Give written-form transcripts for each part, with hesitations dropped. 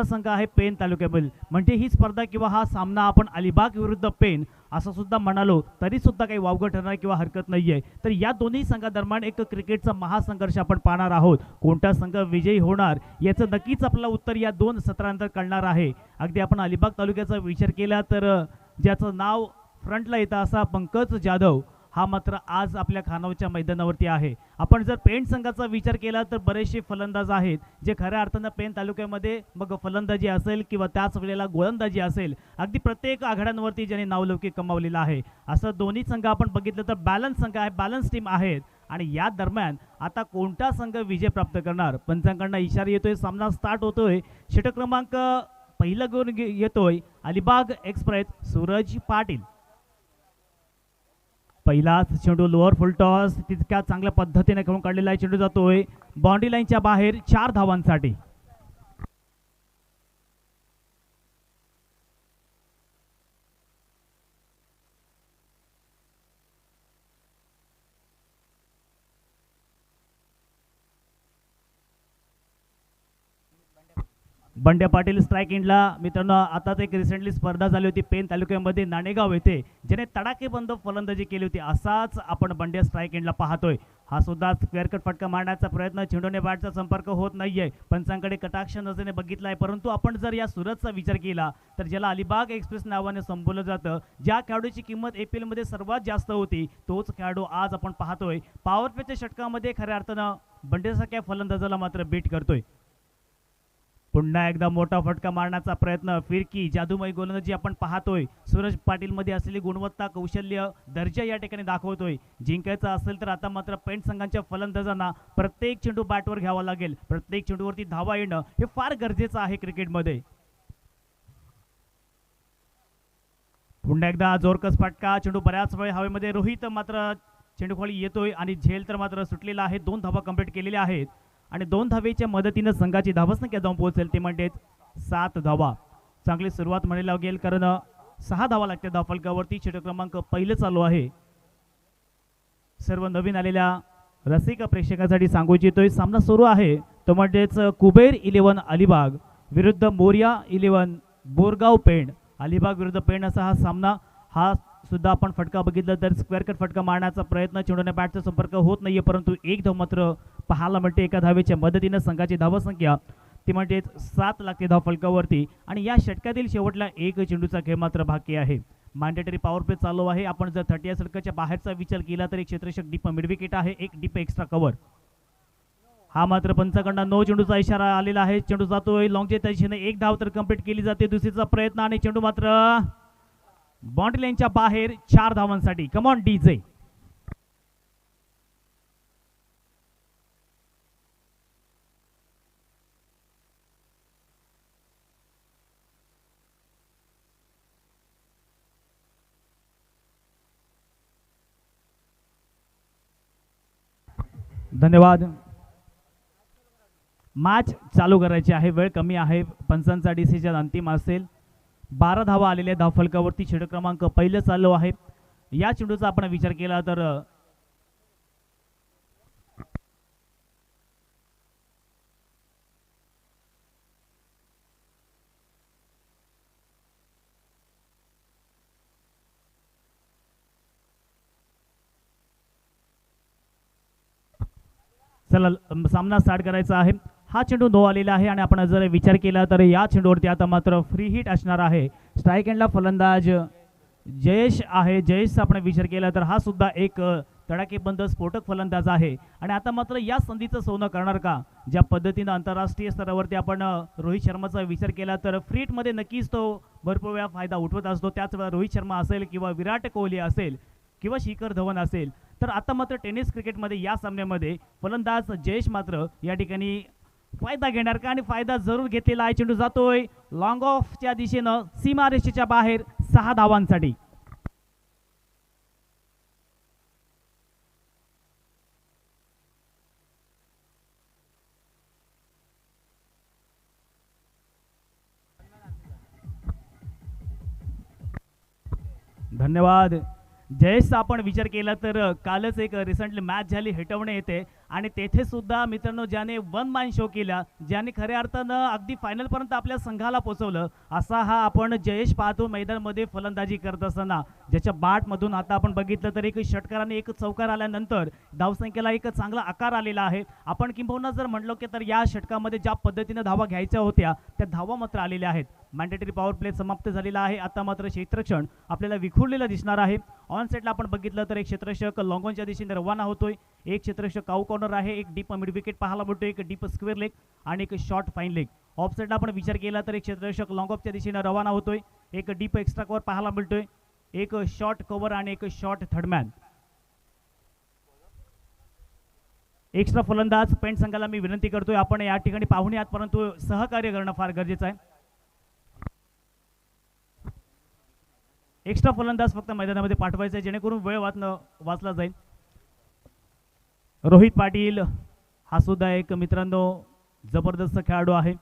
संघ आहे पेन तालुक्यामधील, म्हणजे ही स्पर्धा किंवा हा सामना आपण अलिबाग विरुद्ध पेन असं सुद्धा म्हणालो तरी सुद्धा काही वावगं ठरणार किंवा हरकत नाहीये. तर या दोन्ही संघादरम्यान एक क्रिकेटचा महासंघर्ष आपण पाहणार आहोत. कोणता संघ विजयी होणार याचं नक्कीच आपलं उत्तर या दोन सत्रानंतर कळणार आहे. अगदी आपण अलिबाग तालुक्याचा विचार केला तर ज्याचं नाव फ्रंटला येतं असा पंकज जाधव हा मात्र आज आपल्या खानावच्या मैदानावरती आहे. आपण जर पेन संघाचा विचार केला तर बरेचसे फलंदाज आहेत जे खऱ्या अर्थानं पेन तालुक्यामध्ये मग फलंदाजी असेल किंवा त्याच वेळेला गोलंदाजी असेल अगदी प्रत्येक आघाड्यांवरती ज्यांनी नावलौकिक कमावलेला आहे. असं दोन्ही संघ आपण बघितलं तर बॅलन्स संघ आहे, बॅलन्स टीम आहेत. आणि या दरम्यान आता कोणता संघ विजय प्राप्त करणार पंचांकडनं इशारा येतोय. सामना स्टार्ट होतोय. षटक क्रमांक पहिला घेऊन येतोय अलिबाग एक्सप्रेस सूरज पाटील. पहिलाच चेंडू लोअर फुल टॉस तितक्या चांगल्या पद्धतीने खेळून काढलेला आहे. चेंडू जातोय बाउंड्री लाईनच्या बाहेर 4 धावांसाठी. बंड्या पाटील स्ट्राईक एंडला. मित्रांनो आताच एक रिसेंटली स्पर्धा झाली होती पेन तालुक्यामध्ये नाणेगाव येथे ज्याने तडाखेबंद फलंदाजी केली होती. असाच आपण बंड्या स्ट्राईक एंडला पाहतोय. हा सुद्धा स्क्वेअर कट फटका मारण्याचा प्रयत्न, चेंडूने बॅटचा संपर्क होत नाहीये. पंचांकडे कटाक्ष नजरेने बघितलाय. परंतु आपण जर या सुरतचा विचार केला तर ज्याला अलिबाग एक्सप्रेस नावाने संबोधलं जातं, ज्या खेळाडूची किंमत APL मध्ये सर्वात जास्त होती तोच खेळाडू आज आपण पाहतोय पॉवर प्लेच्या षटकामध्ये खऱ्या अर्थानं बंड्यासारख्या फलंदाजाला मात्र बीट करतोय. पुन्हा एकदा मोठा फटका मारण्याचा प्रयत्न, फिरकी जादूमय गोलंदाजी आपण पाहतोय. सूरज पाटील मध्ये असलेली गुणवत्ता, कौशल्य, दर्जा या ठिकाणी दाखवतोय. जिंकायचं असेल तर आता मात्र पेन संघांच्या फलंदाजांना प्रत्येक चेंडू बॅटवर घ्यावा लागेल. प्रत्येक चेंडूवरती धावा येणं हे फार गरजेचं आहे क्रिकेटमध्ये. पुन्हा एकदा जोरकस फटका, चेंडू बऱ्याच वेळ हवेमध्ये. रोहित मात्र चेंडू खाली येतोय आणि झेल तर मात्र सुटलेला आहे. 2 धावा कंप्लीट केलेल्या आहेत आणि 2 धावेच्या मदतीने संघाची धावसंख्या जाऊन पोहोचेल ते म्हणजेच 7 धावा. चांगली सुरुवात म्हणायला लागेल कारण 6 धावा लागतात धावफलकावरती. षटक क्रमांक पहिलं चालू आहे. सर्व नवीन आलेल्या रसिक प्रेक्षकांसाठी सांगू इच्छितोय सामना सुरू आहे तो म्हणजेच कुबेर 11 अलिबाग विरुद्ध मोरिया 11 बोरगाव पेण. अलिबाग विरुद्ध पेण असा हा सामना. हा सुद्धा आपण फटका बघितला तर स्क्वेअर कट फटका मारण्याचा प्रयत्न, चेंडूने बॅटचा संपर्क होत नाहीये. परंतु एक धाव मात्र पाहायला मिळते. एका धावेच्या मदतीने संघाची धावसंख्या ती म्हणजेच 7 लागते धावफलकावरती. आणि या षटकातील शेवटला एक चेंडूचा खेळ मात्र बाकी आहे. मॅन्डेटरी पॉवर प्ले चालू आहे. आपण जर 30 या षटकाच्या बाहेरचा विचार केला तर एक क्षेत्ररक्षक डीप मिड विकेट आहे, एक डीप एक्स्ट्रा कव्हर. हा मात्र पंचाकडनं नो चेंडूचा इशारा आलेला आहे. चेंडू जातोय लॉंगच्या दिशेने. एक धाव तर कंप्लीट केली जाते. दुसरीचा प्रयत्न आणि चेंडू मात्र बाउंड्री लाईनच्या बाहेर 4 धावांसाठी. Come on DJ. धन्यवाद. मॅच चालू करायची आहे. वेळ कमी आहे. पंचांचा डिसिजन अंतिम असेल. 12 धावा आलेल्या धावफलकावरती. षटक क्रमांक पहिलं चालू आहे. या चेंडूचा आपण विचार केला तर चला सामना स्टार्ट करायचा आहे. हा चेंडू नो आलेला आहे आणि आपण जर विचार केला तर या चेंडूवरती आता मात्र फ्री हिट असणार आहे. स्ट्राईक एंडला फलंदाज जयेश आहे. जयेशचा आपण विचार केला तर हा सुद्धा एक तडाखेबंद स्फोटक फलंदाज आहे. आणि आता मात्र या संधीचं सोनं करणार का? ज्या पद्धतीनं आंतरराष्ट्रीय स्तरावरती आपण रोहित शर्माचा विचार केला तर फ्री हिटमध्ये नक्कीच तो भरपूर वेळा फायदा उठवत असतो. त्याच वेळा रोहित शर्मा असेल किंवा विराट कोहली असेल किंवा शिखर धवन असेल तर आता मात्र टेनिस क्रिकेटमध्ये या सामन्यामध्ये फलंदाज जयेश मात्र या ठिकाणी फायदा घेणार का? आणि फायदा जरूर घेतलेला आहे. चेंडू जातोय लॉंग ऑफच्या दिशेनं सीमारेषेच्या बाहेर 6 धावांसाठी. धन्यवाद. जयेशचा आपण विचार केला तर कालच एक रिसेंटली मॅच झाली हेटवणे येते आणि तेथे सुद्धा मित्रांनो ज्याने वन मॅन शो केला, ज्याने खऱ्या अर्थानं अगदी फायनलपर्यंत आपल्या संघाला पोहोचवलं, असा हा आपण जयेश पाहतो मैदानामध्ये फलंदाजी करत असताना. ज्याच्या बॅटमधून आता आपण बघितलं तर एक षटकाराने एक चौकार आल्यानंतर धावसंख्येला एक चांगला आकार आलेला आहे. आपण किंबहुना जर म्हणलो की तर या षटकामध्ये ज्या पद्धतीने धावा घ्यायच्या होत्या त्या धावा मात्र आलेल्या आहेत. मॅन्डेटरी पॉवर प्ले समाप्त झालेला आहे. आता मात्र क्षेत्ररक्षण आपल्याला विखुरलेलं दिसणार आहे. ऑन सेटला आपण बघितलं तर एक क्षेत्ररक्षक लॉंगॉनच्या दिशेने रवाना होतोय, एक क्षेत्ररक्षक काऊ कॉर्नर आहे, एक डीप मिड विकेट पाहायला मिळतोय, एक डीप स्क्वेअर लेग आणि एक शॉर्ट फाईन लेग. ऑफ साईडला आपण विचार केला तर एक क्षेत्ररक्षक लॉंग ऑफच्या दिशेने रवाना होतोय, एक डीप एक्स्ट्रा कव्हर पाहायला मिळतोय, एक शॉर्ट कव्हर आणि एक शॉर्ट थर्डमॅन. एक्स्ट्रा फलंदाज पेंट संघाला मी विनंती करतोय आपण या ठिकाणी पाहुणे आहात परंतु सहकार्य करणं फार गरजेचं आहे. एक्स्ट्रा फलंदाज फक्त मैदानामध्ये पाठवायचा आहे जेणेकरून वेळ वाचला जाईल. रोहित पाटील हा सुद्धा एक मित्रांनो जबरदस्त खेळाडू आहे.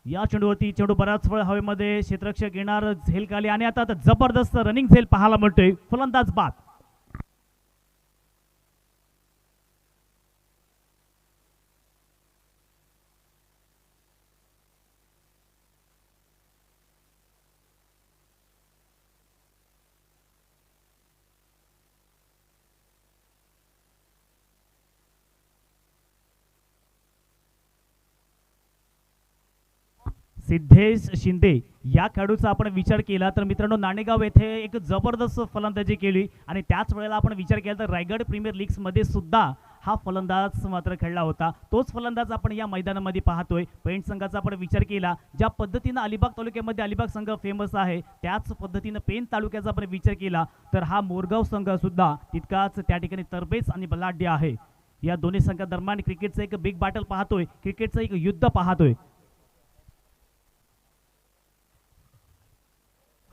या चेंडूवरती चेंडू बराच वेळ हवेमध्ये क्षेत्ररक्षक येणार, झेल खाली आणि आता जबरदस्त रनिंग झेल पाहायला मिळतोय. फलंदाज बाद. सिद्धेश शिंदे या खेळाडूचा आपण विचार केला तर मित्रांनो नाणेगाव येथे एक जबरदस्त फलंदाजी केली आणि त्याच वेळेला आपण विचार केला तर रायगड प्रीमियर लीग्स मध्ये सुद्धा हा फलंदाज मात्र खेळला होता. तोच फलंदाज आपण या मैदानामध्ये पाहतोय. पेंट संघाचा आपण विचार केला ज्या पद्धतीने अलिबाग तालुक्यामध्ये अलिबाग संघ फेमस आहे त्याच पद्धतीने पेन तालुक्याचा आपण विचार केला तर हा मोरगाव संघ सुद्धा तितकाच त्या ठिकाणी तरबेज आणि बलाढ्य आहे. या दोन्ही संघादरम्यान क्रिकेटचं एक बिग बॅटल पाहतोय, क्रिकेटचं एक युद्ध पाहतोय.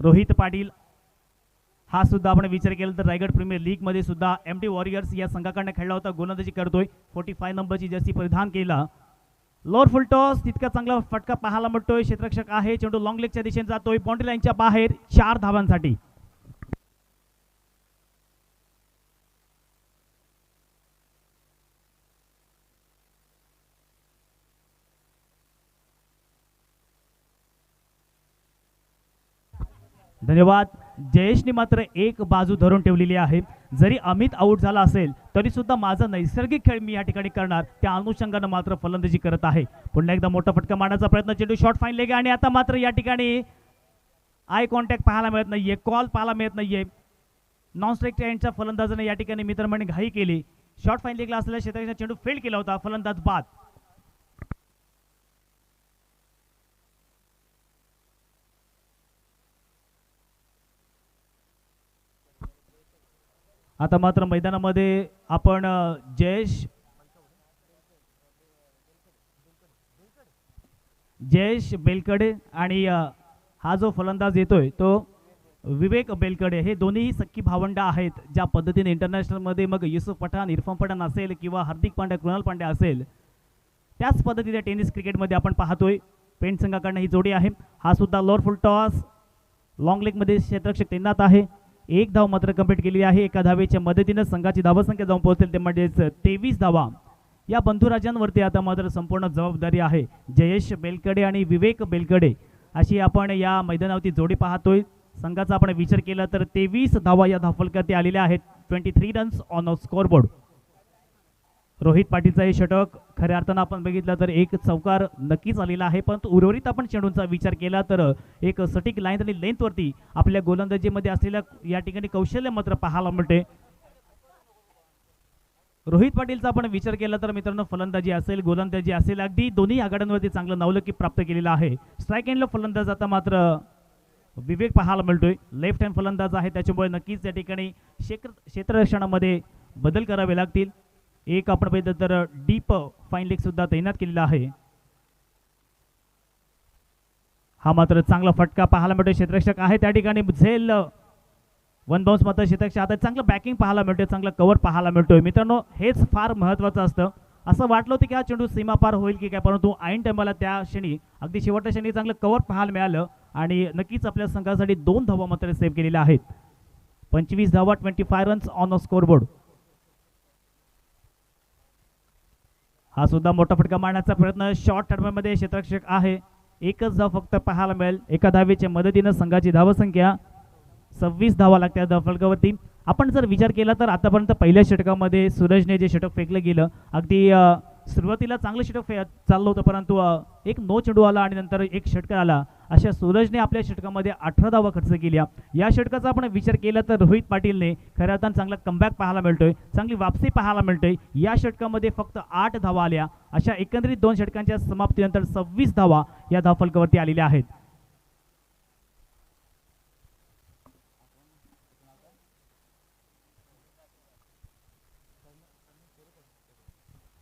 रोहित पाटील हा सुद्धा आपण विचार केला तर रायगड प्रीमियर लीग मध्ये सुद्धा एमटी वॉरियर्स या संघाकडनं खेळला होता. गोलंदाजी करतोय, 45 नंबरची जर्सी परिधान केला. लोअर फुल टॉस तितका चांगला फटका पाहायला मिळतोय. क्षेत्ररक्षक आहे, चेंडू लॉंग लेगच्या दिशेने जातोय, बाउंड्री लाईनच्या बाहेर 4 धावांसाठी. धन्यवाद. जयेशने मात्र एक बाजू धरून ठेवलेली आहे. जरी अमित आउट झाला असेल तरी सुद्धा माझा नैसर्गिक खेळ मी या ठिकाणी करणार त्या अनुषंगाने मात्र फलंदाजी करत आहे. पुन्हा एकदा मोठा फटका मारण्याचा प्रयत्न, चेंडू शॉर्ट फाईन लेग आणि आता मात्र या ठिकाणी आय कॉन्टॅक्ट पाहायला मिळत नाहीये, कॉल पाहायला मिळत नाहीये. नॉन स्ट्राईक एंडच्या फलंदाजाने या ठिकाणी मित्रमंडळी घाई केली. शॉर्ट फाईन लेगला असलेल्या क्षेत्राचा चेंडू फील्ड केला होता. फलंदाज बाद. आता मात्र मैदानामध्ये आपण जयेश बेलकडे आणि हा जो फलंदाज येतोय तो विवेक बेलकडे, हे दोन्ही सख्खी भावंड आहेत. ज्या पद्धतीने इंटरनॅशनलमध्ये मग युसुफ पठाण, इरफान पठाण असेल किंवा हार्दिक पांड्या, कृणाल पांड्या असेल त्याच पद्धतीने टेनिस क्रिकेटमध्ये आपण पाहतोय. पेंट संघाकडनं ही जोडी आहे. हा सुद्धा लोअर फुल टॉस लॉंग लेगमध्ये क्षेत्ररक्षक तैनात आहे. एक धाव मात्र कंप्लीट केली आहे. एका धावेच्या मदतीने संघाची धावसंख्या जाऊन पोहोचेल ते म्हणजेच 23 धावा. या बंधुराजांवरती आता मात्र संपूर्ण जबाबदारी आहे. जयेश बेलकडे आणि विवेक बेलकडे अशी आपण या मैदानावरती जोडी पाहतोय. संघाचा आपण विचार केला तर 23 धावा या धावफलकावरती आलेल्या आहेत. 23 runs on a scoreboard. Rohit पाटीलचा हे षटक खऱ्या अर्थानं आपण बघितलं तर एक चौकार नक्कीच आलेला आहे, परंतु उर्वरित आपण चेंडूंचा विचार केला तर एक सटीक लाईन आणि लेंथवरती आपल्या गोलंदाजीमध्ये असलेल्या या ठिकाणी कौशल्य मात्र पाहायला मिळते. रोहित पाटीलचा आपण विचार केला तर मित्रांनो फलंदाजी असेल, गोलंदाजी असेल, अगदी दोन्ही आघाड्यांवरती चांगलं नावलौकिक प्राप्त केलेलं आहे. स्ट्राईक एंडला फलंदाज आता मात्र विवेक पाहायला मिळतोय. लेफ्ट हँड फलंदाज आहे त्याच्यामुळे नक्कीच या ठिकाणी क्षेत्ररक्षणामध्ये बदल करावे लागतील. एक आपण पाहिलं तर डीप फाईन लेग सुद्धा तैनात केलेला आहे. हा मात्र चांगला फटका पाहायला मिळतोय. क्षेत्ररक्षक आहे त्या ठिकाणी झेल वन बाउन्स मात्र क्षेत्ररक्षक आता चांगलं बॅकिंग पाहायला मिळतोय, चांगला कव्हर पाहायला मिळतोय. मित्रांनो हेच फार महत्त्वाचं असतं. असं वाटलं होतं की हा चेंडू सीमापार होईल की काय, परंतु ऐन टायमाला त्या क्षणी अगदी शेवटच्या क्षणी चांगलं कव्हर पाहायला मिळालं आणि नक्कीच आपल्या संघासाठी 2 धावा मात्र सेव्ह केलेल्या आहेत. 25 धावा, 25 रन्स ऑन अ स्कोरबोर्ड. हा सुद्धा मोठा फटका मारण्याचा प्रयत्न, शॉर्ट टर्ममध्ये क्षेत्ररक्षक आहे, एकच धाव फक्त पाहायला मिळेल. एका धावेच्या मदतीनं संघाची धावसंख्या 26 धावा लागतात धावफलकावरती. आपण जर विचार केला तर आतापर्यंत पहिल्या षटकामध्ये सूरजने जे षटक फेकलं गेलं, अगदी सुरुवातीला चांगलं षटक चाललं होतं, परंतु एक नो चेंडू आला आणि नंतर एक षटक आला. अशा सूरजने आपल्या षटकामध्ये 18 धावा खर्च केल्या. या षटकाचा आपण विचार केला तर रोहित पाटीलने खऱ्या अर्थानं चांगला कमबॅक पाहायला मिळतोय, चांगली वापसी पाहायला मिळतोय. या षटकामध्ये फक्त 8 धावा आल्या. अशा एकंदरीत 2 षटकांच्या समाप्तीनंतर 26 धावा या धावफलकावरती आलेल्या आहेत.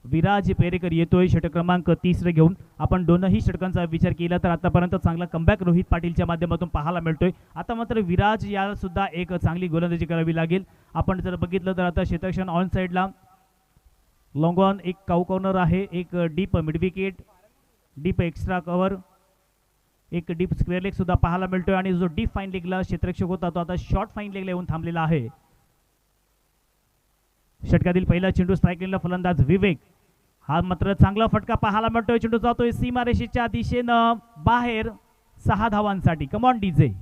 विराज पेरेकर येतोय षटक क्रमांक 30 घेऊन. आपण दोनही षटकांचा विचार केला तर आतापर्यंत चांगला कमबॅक रोहित पाटीलच्या माध्यमातून पाहायला मिळतोय. आता मात्र विराज याला सुद्धा एक चांगली गोलंदाजी करावी लागेल. आपण जर बघितलं तर आता क्षेत्ररक्षण ऑन साईडला लॉंग ऑन, एक काऊ कॉर्नर आहे, एक deep mid wicket, deep extra cover, एक डीप स्क्वेअर लेग सुद्धा पाहायला मिळतोय. आणि जो डीप फाईन लेगला क्षेत्ररक्षक होता तो आता शॉर्ट फाईन लेगला येऊन थांबलेला आहे. षटकातील पहिला चेंडू स्ट्राईक लेगला फलंदाज विवेक. हा मात्र चांगला फटका पाहायला मिळतोय. चेंडू जातोय सीमारेषेच्या दिशेनं बाहेर 6 धावांसाठी. Come on DJ.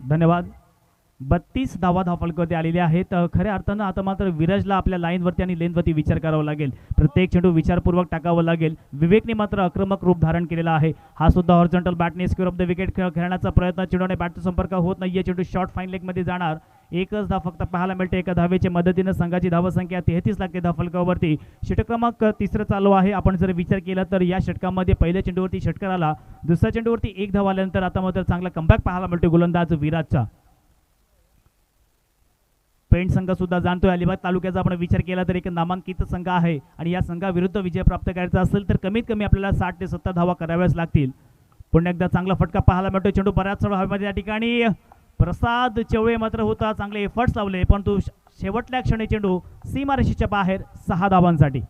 धन्यवाद. 32 धावा धावफलकावरती आलेले आहेत. खऱ्या अर्थानं आता मात्र विराजला आपल्या लाईनवरती आणि लेनवरती विचार करावा लागेल. प्रत्येक चेंडू विचारपूर्वक टाकावा लागेल. विवेकने मात्र आक्रमक रूप धारण केलेला आहे. हा सुद्धा हॉरिझॉन्टल बॅटने स्क्वेअर ऑफ द विकेट खेळण्याचा प्रयत्न, चेंडूने बॅटचा संपर्क होत नाहीये. चेंडू शॉर्ट फाईन लेगमध्ये जाणार. एकच धाव फक्त पाहायला मिळते. एका धावेच्या मदतीनं संघाची धावसंख्या 33 लागते धावफलकावरती. षटक क्रमांक 3 चालू आहे. आपण जर विचार केला तर या षटकामध्ये पहिल्या चेंडूवरती षटकार आला, दुसऱ्या चेंडूवरती एक धाव आल्यानंतर आता मात्र चांगला कमबॅक पाहायला मिळतो गोलंदाज विराजचा. पेंट संघ सुद्धा जाणतोय. अलिबाग तालुक्याचा आपण विचार केला तर एक नामांकित संघ आहे आणि या संघाविरुद्ध विजय प्राप्त करायचा असेल तर कमीत कमी आपल्याला 60 ते 70 धावा कराव्याच लागतील. पुन्हा एकदा चांगला फटका पाहायला मिळतो. चेंडू बऱ्याच हवेमध्ये या ठिकाणी प्रसाद चवळे मात्र होता, चांगले एफर्ट्स लावले, परंतु शेवटल्या क्षणी चेंडू सीमारेषेच्या बाहेर 6 धावांसाठी.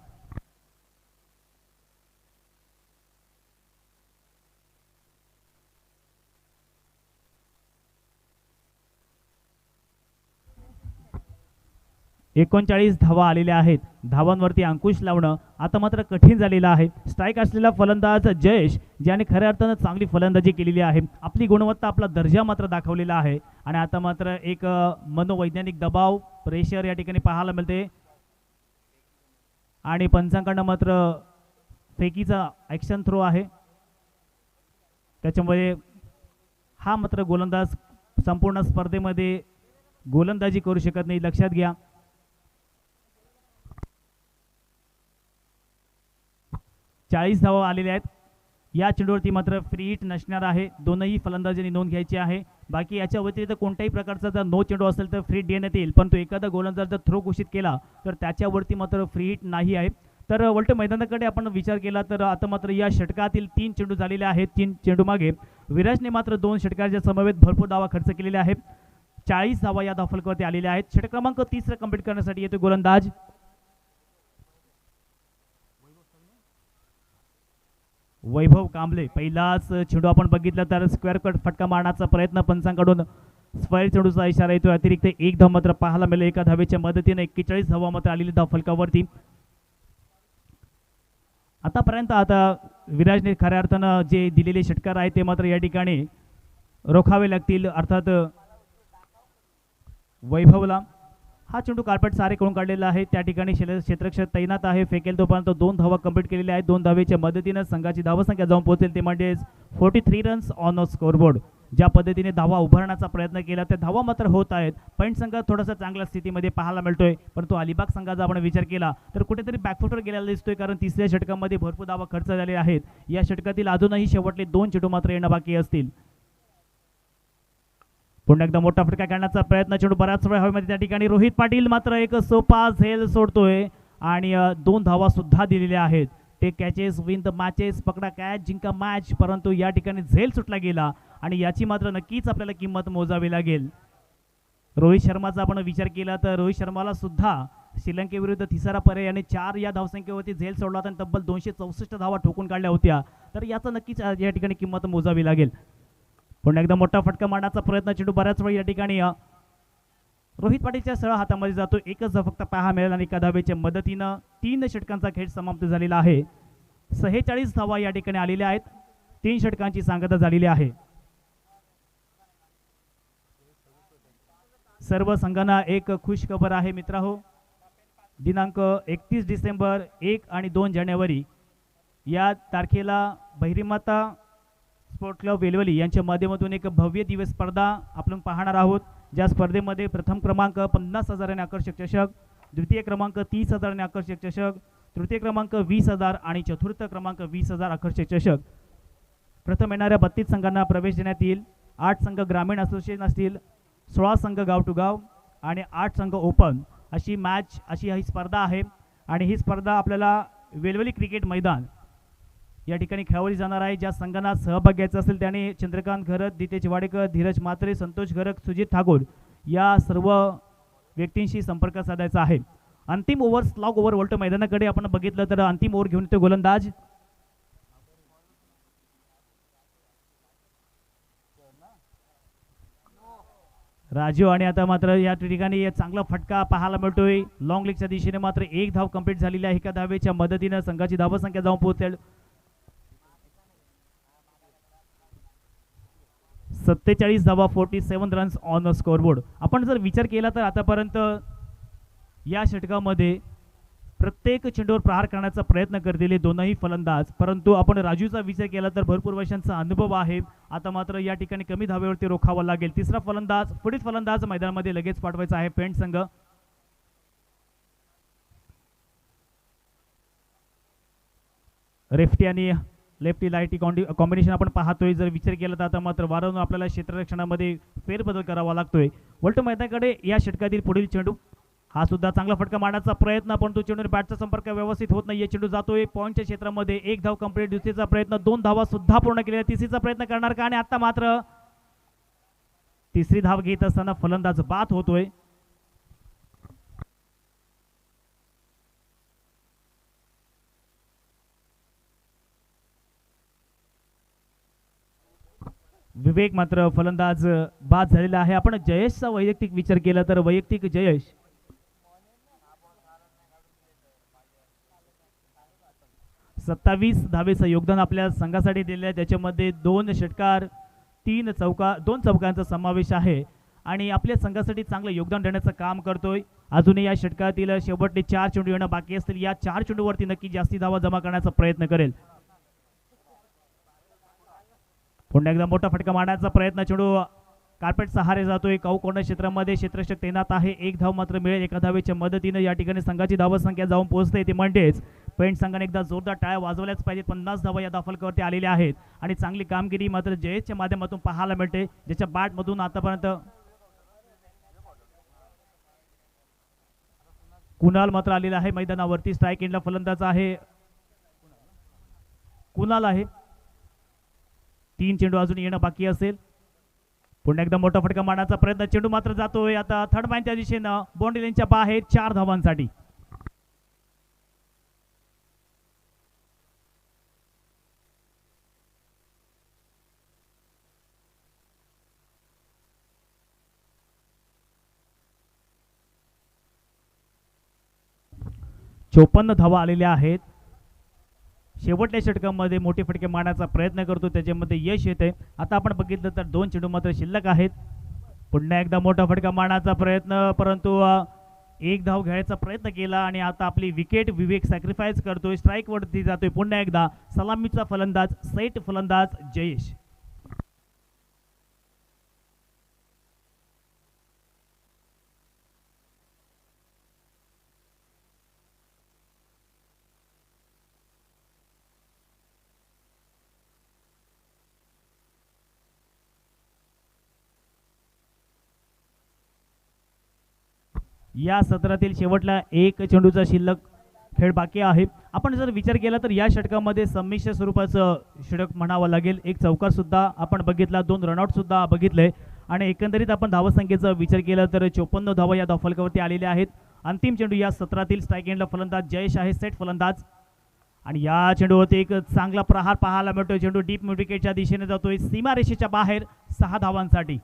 एकोणचाळीस धावा आलेल्या आहेत. धावांवरती अंकुश लावणं आता मात्र कठीण झालेलं आहे. स्ट्राईक असलेला फलंदाज जयेश, ज्याने खऱ्या अर्थानं चांगली फलंदाजी केलेली आहे, आपली गुणवत्ता, आपला दर्जा मात्र दाखवलेला आहे. आणि आता मात्र एक मनोवैज्ञानिक दबाव, प्रेशर या ठिकाणी पाहायला मिळते. आणि पंचांकडनं मात्र फेकीचा ॲक्शन थ्रो आहे, त्याच्यामुळे हा मात्र गोलंदाज संपूर्ण स्पर्धेमध्ये गोलंदाजी करू शकत नाही, लक्षात घ्या. 40 धावा आलेल्या आहेत. या चेंडूवरती मात्र फ्री हिट नसणार आहे. दोनही फलंदाजांनी नोंद घ्यायची आहे. बाकी याच्या व्यतिरिक्त कोणत्याही प्रकारचा जर नो चेंडू असेल तर फ्री देण्यात येईल, परंतु एखादा गोलंदाज जर थ्रो घोषित केला तर त्याच्यावरती मात्र फ्री हिट नाही आहे. तर उलट मैदानाकडे आपण विचार केला तर आता मात्र या षटकातील 3 चेंडू झालेले आहेत. 3 चेंडू मागे विराजने मात्र 2 षटकाच्या समवेत भरपूर धावा खर्च केलेल्या आहेत. 40 धावा या धावफलकावरती आलेल्या आहेत. षटक क्रमांक 30 कंप्लीट करण्यासाठी येतो गोलंदाज वैभव कांबळे. पहिलाच चेंडू आपण बघितला तर स्क्वेअर कट फटका मारण्याचा प्रयत्न, पंचांकडून स्क्वेअर चेंडूचा इशारा येतो. अतिरिक्त एक धाव मात्र पाहायला मिळेल. एका धावेच्या मदतीने 41 धावा मात्र आलेली धावफलकावरती. आतापर्यंत आता विराजने खऱ्या अर्थानं जे दिलेले षटकार आहेत ते मात्र या ठिकाणी रोखावे लागतील, अर्थात वैभवला. हा चेंडू कार्पेट सारे करून काढलेला आहे. त्या ठिकाणी क्षेत्ररक्षक तैनात आहे. फेकेल तोपर्यंत 2 धावा कंप्लीट केलेल्या आहेत. 2 धावेच्या मदतीने संघाची धावसंख्या जाऊन पोहोचेल ते म्हणजेच 43 रन्स ऑन अ स्कोरबोर्ड. ज्या पद्धतीने धावा उभारण्याचा प्रयत्न केला त्या धावा मात्र होत आहेत. पॉईंट संघ थोडासा चांगल्या स्थितीमध्ये पाहायला मिळतोय, परंतु अलिबाग संघाचा आपण विचार केला तर कुठेतरी बॅकफुटवर गेलेला दिसतोय, कारण तिसऱ्या षटकामध्ये भरपूर धावा खर्च झाले आहेत. या षटकातील अजूनही शेवटले 2 चेंडू मात्र येणं बाकी असतील. पुन्हा एकदा मोठा फटका काढण्याचा प्रयत्न, चेंडू बराच वेळ हवेमध्ये. त्या ठिकाणी रोहित पाटील मात्र एक सोपा झेल सोडतोय आणि 2 धावा सुद्धा दिलेल्या आहेत. Take catches win the matches, पकडा कॅच जिंका मॅच, परंतु या ठिकाणी झेल सुटला गेला आणि याची मात्र नक्कीच आपल्याला किंमत मोजावी लागेल. रोहित शर्माचा आपण विचार केला तर रोहित शर्माला सुद्धा श्रीलंकेविरुद्ध तिसरा पर्याय आणि 4 या धावसंख्येवरती झेल सोडला होता आणि तब्बल 264 धावा ठोकून काढल्या होत्या. तर याचा नक्कीच या ठिकाणी किंमत मोजावी लागेल. पुन्हा एकदा मोठा फटका मारण्याचा प्रयत्न, चेंडू बऱ्याच वेळ या ठिकाणी रोहित पाटीलच्या सळ हातामध्ये जातो. एकच धाव फक्त पाहा मिळेल आणि एका धावेच्या मदतीनं 3 षटकांचा खेळ समाप्त झालेला आहे. 46 धावा या ठिकाणी आलेल्या आहेत. 3 षटकांची सांगता झालेली आहे. सर्व संघांना एक खुश खबर आहे मित्रांनो. दिनांक 31 डिसेंबर 1 आणि 2 जानेवारी या तारखेला बहिरीमाता स्पोर्ट क्लब वेलवली यांच्या माध्यमातून एक भव्य दिवस स्पर्धा आपण पाहणार आहोत. ज्या स्पर्धेमध्ये प्रथम क्रमांक 50,000 आकर्षक चषक, द्वितीय क्रमांक 30,000 आकर्षक चषक, तृतीय क्रमांक 20,000 आणि चतुर्थ क्रमांक 20,000 आकर्षक चषक. प्रथम येणाऱ्या 32 संघांना प्रवेश देण्यात येईल. 8 संघ ग्रामीण असोसिएशन असतील, 16 संघ गाव टू गाव आणि 8 संघ ओपन अशी मॅच अशी ही स्पर्धा आहे. आणि ही स्पर्धा आपल्याला वेलवली क्रिकेट मैदान या ठिकाणी खेळवली जाणार आहे. ज्या संघांना सहभाग घ्यायचा असेल त्याने चंद्रकांत घरत, दितेश वाडेकर, धीरज म्हात्रे, संतोष घरत, सुजित ठाकूर या सर्व व्यक्तींशी संपर्क साधायचा आहे. अंतिम ओव्हर स्लॉग ओव्हर वर्ल्ड मैदानाकडे आपण बघितलं तर अंतिम ओव्हर घेऊन येतो गोलंदाज राजू. आणि आता मात्र या ठिकाणी चांगला फटका पाहायला मिळतोय लॉंग लेगच्या दिशेने. मात्र एक धाव कंप्लीट झालेली आहे. एका धावेच्या मदतीने संघाची धावसंख्या जाऊन पोहोचेल 47 धावा, 47 रन्स ऑन स्कोरबोर्ड. आपण जर विचार केला तर आतापर्यंत या षटकामध्ये प्रत्येक चेंडूवर प्रहार करण्याचा प्रयत्न करलेले दोनही फलंदाज, परंतु आपण राजूचा विचार केला तर भरपूर वर्षांचा अनुभव आहे. आता मात्र या ठिकाणी कमी धावेवरती रोखावा लागेल. तिसरा फलंदाज, पुढील फलंदाज मैदानामध्ये लगेच पाठवायचा आहे पेंट संघ. लेफ्टी आणि लेफ्टी लाईटी कॉम्बिनेशन आपण पाहतोय. जर विचार केला तर आता मात्र वारंवार आपल्याला क्षेत्ररक्षणामध्ये फेरबदल करावा लागतोय. वलटू मैदानाकडे या षटकातील पुढील चेंडू, हा सुद्धा चांगला फटका मारण्याचा प्रयत्न, परंतु चेंडूवर बॅटचा संपर्क व्यवस्थित होत नाहीये. चेंडू जातोय पॉईंटच्या क्षेत्रामध्ये. एक धाव कंप्लीट. दुसरीचा प्रयत्न, 2 धावा सुद्धा पूर्ण केलेला. तिसरीचा प्रयत्न करणार का? आणि आता मात्र तिसरी धाव घेत असताना फलंदाज बाद होतोय. विवेक मात्र फलंदाज बाद झालेला आहे. आपण जयेशचा वैयक्तिक विचार केला तर वैयक्तिक जयेश 27 धावेचं योगदान आपल्या संघासाठी दिले आहे. त्याच्यामध्ये 2 षटकार, 2 चौकांचा समावेश आहे आणि आपल्या संघासाठी चांगलं योगदान देण्याचं काम करतोय. अजूनही या षटकातील शेवटचे 4 चेंडू येणं बाकी असतील. या 4 चेंडूवरती नक्की जास्ती धावा जमा करण्याचा प्रयत्न करेल. पुन्हा एकदा मोठा फटका मारण्याचा प्रयत्न. चेंडू कार्पेट सहारे जातोय. काऊ कॉर्नर क्षेत्रामध्ये क्षेत्ररक्षक तैनात आहे. एक धाव मात्र मिळेल. एका धावेच्या मदतीने या ठिकाणी संघाची धावसंख्या जाऊन पोहोचते. ती म्हणजेच पेंट संघाने एकदा जोरदार टाळ्या वाजवल्याच पाहिजेत. 50 धावा या धावफलकावरती आलेल्या आहेत आणि चांगली कामगिरी मात्र जयेशच्या माध्यमातून पाहायला मिळते, ज्याच्या बॅटमधून आतापर्यंत कुणाल मात्र आलेला आहे मैदानावरती. स्ट्राईक एंडला फलंदाज आहे कुणाल आहे. 3 चेंडू अजून येणं बाकी असेल. पुन्हा एकदा मोठा फटका मारण्याचा प्रयत्न. चेंडू मात्र जातोय आता थर्ड मॅनच्या दिशेनं बाउंड्री लाईनच्या बाहेर 4 धावांसाठी. चोपन्न धावा आलेल्या आहेत. शेवटच्या षटकामध्ये मोठे फटके मारण्याचा प्रयत्न करतो, त्याच्यामध्ये यश येते. आता आपण बघितलं तर 2 चेंडू मात्र शिल्लक आहेत. पुन्हा एकदा मोठा फटका मारण्याचा प्रयत्न, परंतु एक धाव घ्यायचा प्रयत्न केला आणि आता आपली विकेट विवेक सॅक्रिफाईस करतोय. स्ट्राईक वरती जातोय. पुन्हा एकदा सलामीचा फलंदाज सेट फलंदाज जयेश. या सत्रातील शेवटला 1 चेंडूचा शिल्लक खेळ बाकी आहे. आपण जर विचार केला तर या षटकामध्ये संमिश्र स्वरूपाचं षटक म्हणावं लागेल. एक चौकार सुद्धा आपण बघितला, 2 रनआउट सुद्धा बघितले आणि एकंदरीत आपण धावसंख्येचा विचार केला तर 54 धावा या धावफलकावरती आलेल्या आहेत. अंतिम चेंडू या सत्रातील स्ट्राईक एंडला फलंदाज जयेश आहे सेट फलंदाज आणि या चेंडूवरती एक चांगला प्रहार पाहायला मिळतोय. चेंडू डीप मिड विकेटच्या दिशेने जातोय सीमारेषेच्या बाहेर 6 धावांसाठी.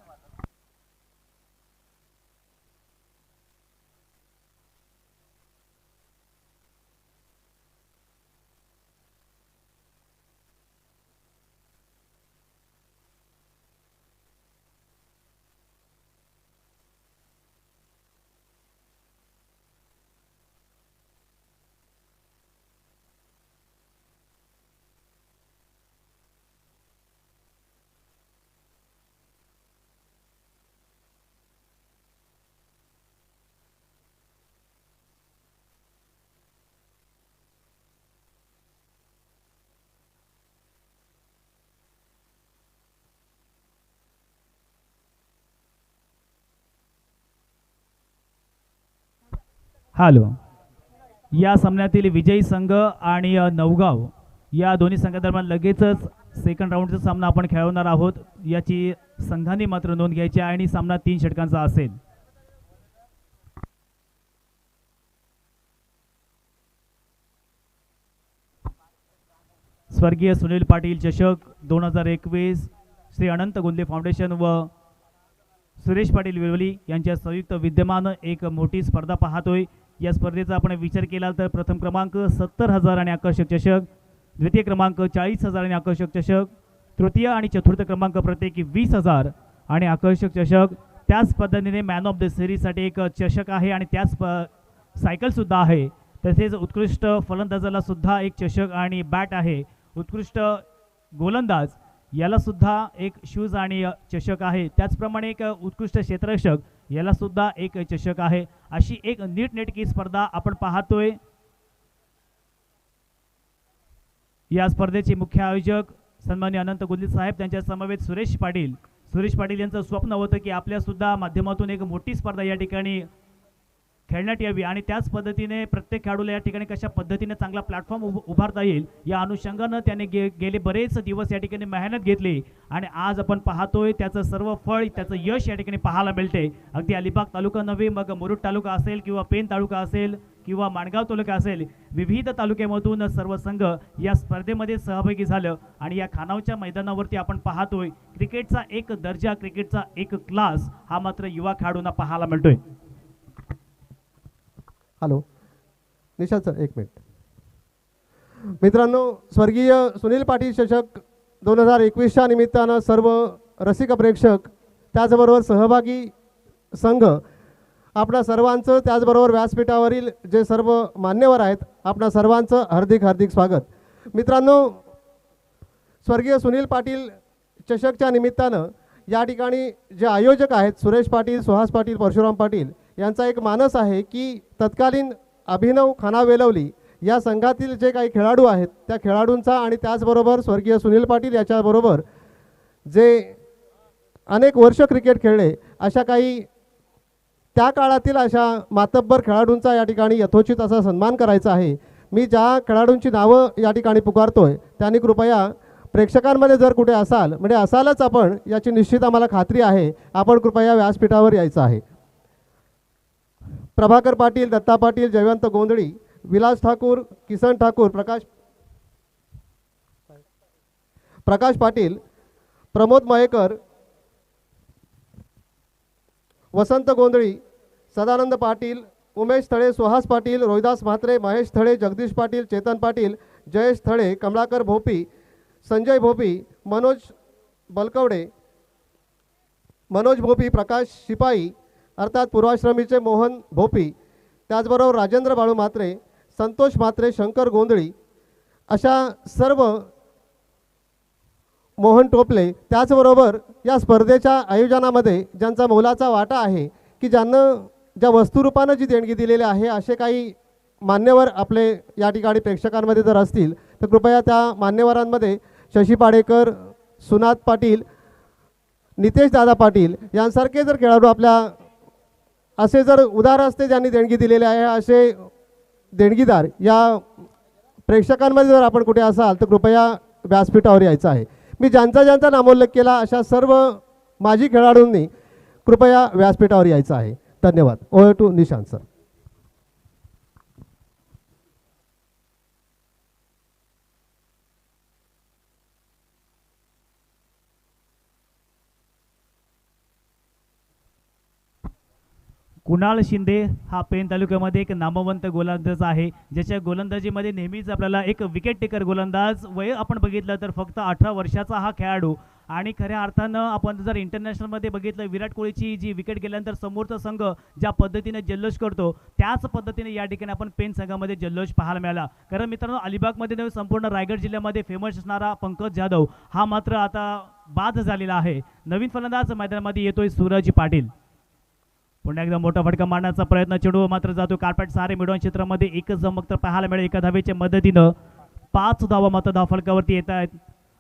हॅलो, या सामन्यातील विजयी संघ आणि नवगाव या दोन्ही संघादरम्यान लगेचच सेकंड राऊंडचा सामना आपण खेळवणार आहोत. याची संघांनी मात्र नोंद घ्यायची आहे आणि सामना 3 षटकांचा असेल. स्वर्गीय सुनील पाटील चषक 2021 श्री अनंत गोंदले फाउंडेशन व सुरेश पाटील विरवली यांच्या संयुक्त विद्यमानं एक मोठी स्पर्धा पाहतोय. या स्पर्धेचा आपण विचार केला तर प्रथम क्रमांक 70,000 आणि आकर्षक चषक, द्वितीय क्रमांक 40,000 आणि आकर्षक चषक, तृतीय आणि चतुर्थ क्रमांक प्रत्येकी 20,000 आणि आकर्षक चषक. त्याच पद्धतीने मॅन ऑफ द सिरीजसाठी एक चषक आहे आणि त्याच सायकलसुद्धा आहे. तसेच उत्कृष्ट फलंदाजाला सुद्धा एक चषक आणि बॅट आहे. उत्कृष्ट गोलंदाज याला सुद्धा एक शूज आणि चषक आहे. त्याचप्रमाणे एक उत्कृष्ट क्षेत्ररक्षक याला सुद्धा एक चषक आहे. अशी एक नीटनेटकी स्पर्धा आपण पाहतोय. या स्पर्धेचे मुख्य आयोजक सन्माननीय अनंत गोंदले साहेब, त्यांच्या समवेत सुरेश पाटील यांचं स्वप्न होतं की आपल्या सुद्धा माध्यमातून एक मोठी स्पर्धा या ठिकाणी खेळण्यात यावी आणि त्याच पद्धतीने प्रत्येक खेळाडूला या ठिकाणी कशा पद्धतीने चांगला प्लॅटफॉर्म उभारता येईल या अनुषंगानं त्याने गेले बरेच दिवस या ठिकाणी मेहनत घेतली आणि आज आपण पाहतोय त्याचं सर्व फळ, त्याचं यश या ठिकाणी पाहायला मिळते. अगदी अलिबाग तालुका नव्हे, मग मुरुड तालुका असेल किंवा पेन तालुका असेल किंवा माणगाव तालुका असेल, विविध तालुक्यामधून सर्व संघ या स्पर्धेमध्ये सहभागी झालं आणि या खानावच्या मैदानावरती आपण पाहतोय क्रिकेटचा एक दर्जा, क्रिकेटचा एक क्लास हा मात्र युवा खेळाडूंना पाहायला मिळतोय. हॅलो निशांत सर, एक मिनिट. मित्रांनो, स्वर्गीय सुनील पाटील चषक 2021च्या निमित्तानं सर्व रसिक प्रेक्षक त्याचबरोबर सहभागी संघ आपणा सर्वांचं, त्याचबरोबर व्यासपीठावरील जे सर्व मान्यवर आहेत, आपणा सर्वांचं हार्दिक हार्दिक स्वागत. मित्रांनो, स्वर्गीय सुनील पाटील चषकच्या निमित्तानं या ठिकाणी जे आयोजक आहेत सुरेश पाटील, सुहास पाटील, परशुराम पाटील यांचा एक मानस आहे की तत्कालीन अभिनव खानावेलवली या संघातील जे काही खेळाडू आहेत त्या खेळाडूंचा आणि त्याचबरोबर स्वर्गीय सुनील पाटील याच्याबरोबर जे अनेक वर्ष क्रिकेट खेळले अशा काही त्या काळातील अशा मातब्बर खेळाडूंचा या ठिकाणी यथोचित असा सन्मान करायचा आहे. मी ज्या खेळाडूंची नावं या ठिकाणी पुकारतोय त्यांनी कृपया प्रेक्षकांमध्ये जर कुठे असाल, म्हणजे असालच आपण, याची निश्चित आम्हाला खात्री आहे, आपण कृपया व्यासपीठावर यायचं आहे. प्रभाकर पाटील, दत्ता पाटील, जयवंत गोंधळी, विलास ठाकूर, किसन ठाकूर, प्रकाश पाटील, प्रमोद मयेकर, वसंत गोंधळी, सदानंद पाटील, उमेश थळे, सुहास पाटील, रोहिदास म्हात्रे, महेश थळे, जगदीश पाटील, चेतन पाटील, जयेश थळे, कमलाकर भोपी, संजय भोपी, मनोज बलकवडे, मनोज भोपी, प्रकाश शिपाई अर्थात पूर्वाश्रमीचे मोहन भोपी, त्याचबरोबर राजेंद्र बाळू म्हात्रे, संतोष म्हात्रे, शंकर गोंधळी, अशा सर्व, मोहन टोपले, त्याचबरोबर या स्पर्धेच्या आयोजनामध्ये ज्यांचा मोलाचा वाटा आहे की ज्यांना ज्या वस्तुरूपानं जी देणगी दिलेली आहे असे काही मान्यवर आपले या ठिकाणी प्रेक्षकांमध्ये जर असतील तर कृपया त्या मान्यवरांमध्ये शशी पाडेकर, सुनाथ पाटील, नितेश दादा पाटील यांसारखे जर खेळाडू आपल्या असे जर उदार हस्ते ज्यांनी देणगी दिलेले आहे असे देणगीदार या प्रेक्षकांमध्ये जर आपण कुठे असाल तर कृपया व्यासपीठावर यायचं आहे. मी ज्यांचा नामोल्लेख केला अशा सर्व माजी खेळाडूंनी कृपया व्यासपीठावर यायचं आहे. धन्यवाद. Over to Nishant sir. Kunal Shinde हा पेन तालुक्यामध्ये एक नामवंत गोलंदाज आहे, ज्याच्या गोलंदाजीमध्ये नेहमीच आपल्याला एक विकेट टेकर गोलंदाज, वय आपण बघितलं तर फक्त 18 वर्षाचा हा खेळाडू. आणि खऱ्या अर्थानं आपण जर इंटरनॅशनलमध्ये बघितलं, विराट कोहलीची जी विकेट गेल्यानंतर समोरचा संघ ज्या पद्धतीने जल्लोष करतो, त्याच पद्धतीने या ठिकाणी आपण पेन संघामध्ये जल्लोष पाहायला मिळाला. कारण मित्रांनो, अलिबागमध्ये नव्हे, संपूर्ण रायगड जिल्ह्यामध्ये फेमस असणारा पंकज जाधव हा मात्र आता बाद झालेला आहे. नवीन फलंदाज मैदानामध्ये येतोय सूरज पाटील. पुन्हा एकदा मोठा फटका मारण्याचा प्रयत्न, चेंडू मात्र जातो कार्पेट सहारे मिडॉन क्षेत्रामध्ये. एकच चमक तर पाहायला मिळेल एका धावेच्या मदतीनं. 5 धावा मात्र धावफलकावरती येत आहेत.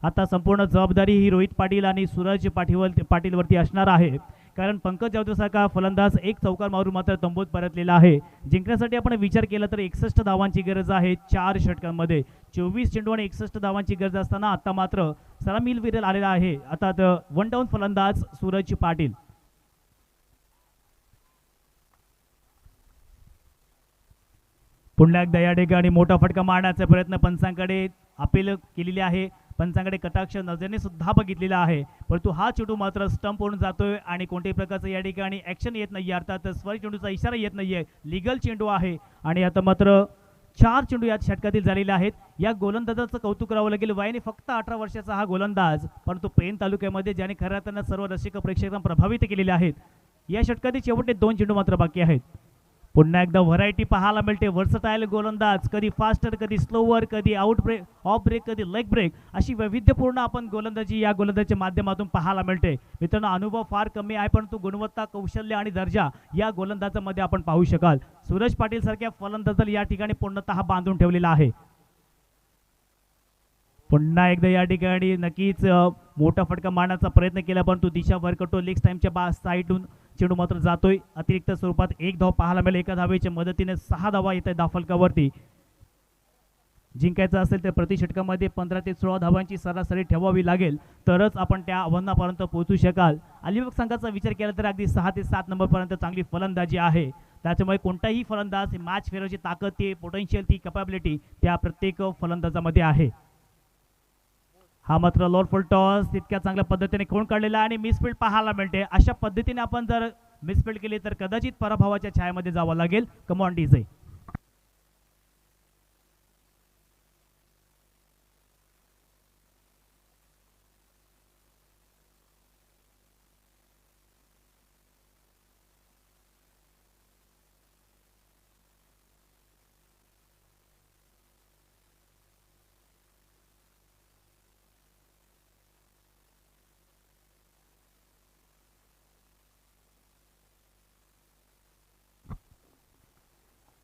आता संपूर्ण जबाबदारी ही रोहित पाटील आणि सूरज पाटीलवरती असणार आहे, कारण पंकज जाधवसारखा फलंदाज एक चौकार मारून मात्र तंबूत परतलेला आहे. जिंकण्यासाठी आपण विचार केला तर 61 धावांची गरज आहे 4 षटकांमध्ये. 24 चेंडू आणि 61 धावांची गरज असताना आता मात्र सलामील विरल आलेला आहे. आता वन डाऊन फलंदाज सूरज पाटील. पुन्हा एकदा या ठिकाणी मोठा फटका मारण्याचा प्रयत्न पंचांकडे अपील केलेली आहे. पंचांकडे कटाक्ष नजरेने सुद्धा बघितलेला आहे, परंतु हा चेंडू मात्र स्टंप होऊन जातोय आणि कोणत्याही प्रकारचं या ठिकाणी ॲक्शन येत नाही, अर्थात स्वर चेंडूचा इशारा येत नाहीये. लिगल चेंडू आहे आणि आता मात्र 4 चेंडू या षटकातील झालेले आहेत. या गोलंदाजाचं कौतुक करावं लागेल. वयाने फक्त 18 वर्षाचा हा गोलंदाज, परंतु पेन तालुक्यामध्ये ज्याने खऱ्या अर्थानं सर्व रसिक प्रेक्षकांना प्रभावित केलेले आहेत. या षटकातील शेवटचे 2 चेंडू मात्र बाकी आहेत. पुन्हा एकदा व्हरायटी पाहायला मिळते. वर्सटाईल गोलंदाज, कधी फास्टर, कधी स्लोवर, कधी आउट ब्रेक, ऑफ ब्रेक, कधी लेग ब्रेक, अशी वैविध्यपूर्ण आपण गोलंदाजी या गोलंदाजीच्या माध्यमातून पाहायला मिळते. मित्रांनो, अनुभव फार कमी आहे, परंतु गुणवत्ता, कौशल्य आणि दर्जा या गोलंदाजामध्ये आपण पाहू शकाल. सूरज पाटील सारख्या फलंदाजाला या ठिकाणी पूर्णतः बांधून ठेवलेला आहे. पुन्हा एकदा या ठिकाणी नक्कीच मोठा फटका मारण्याचा प्रयत्न केला, परंतु दिशा भरकटो लेग टाइमच्या साईडून चेंडू मात्र जातोय. अतिरिक्त स्वरूपात 1 धाव पाहायला मिळेल. एका धावेच्या मदतीने 6 धावा येत आहेत धावफलकावरती. जिंकायचं असेल तर प्रति षटकामध्ये 15 ते 16 धावांची सरासरी ठेवावी लागेल, तरच आपण त्या आव्हानापर्यंत पोहोचू शकाल. अलिबाग संघाचा विचार केला तर अगदी 6 ते 7 नंबरपर्यंत चांगली फलंदाजी आहे. त्याच्यामुळे कोणताही फलंदाज मॅच फेरवची ताकद, ती पोटेन्शियल, ती कॅपॅबिलिटी त्या प्रत्येक फलंदाजामध्ये आहे. हा मात्र लॉरफुल टॉस तितक्या चांगल्या पद्धतीने खोण काढलेला आणि मिसफील्ड पाहायला मिळते. अशा पद्धतीने आपण जर मिसफील्ड केली तर कदाचित पराभवाच्या छायामध्ये जावं लागेल. Come on DJ.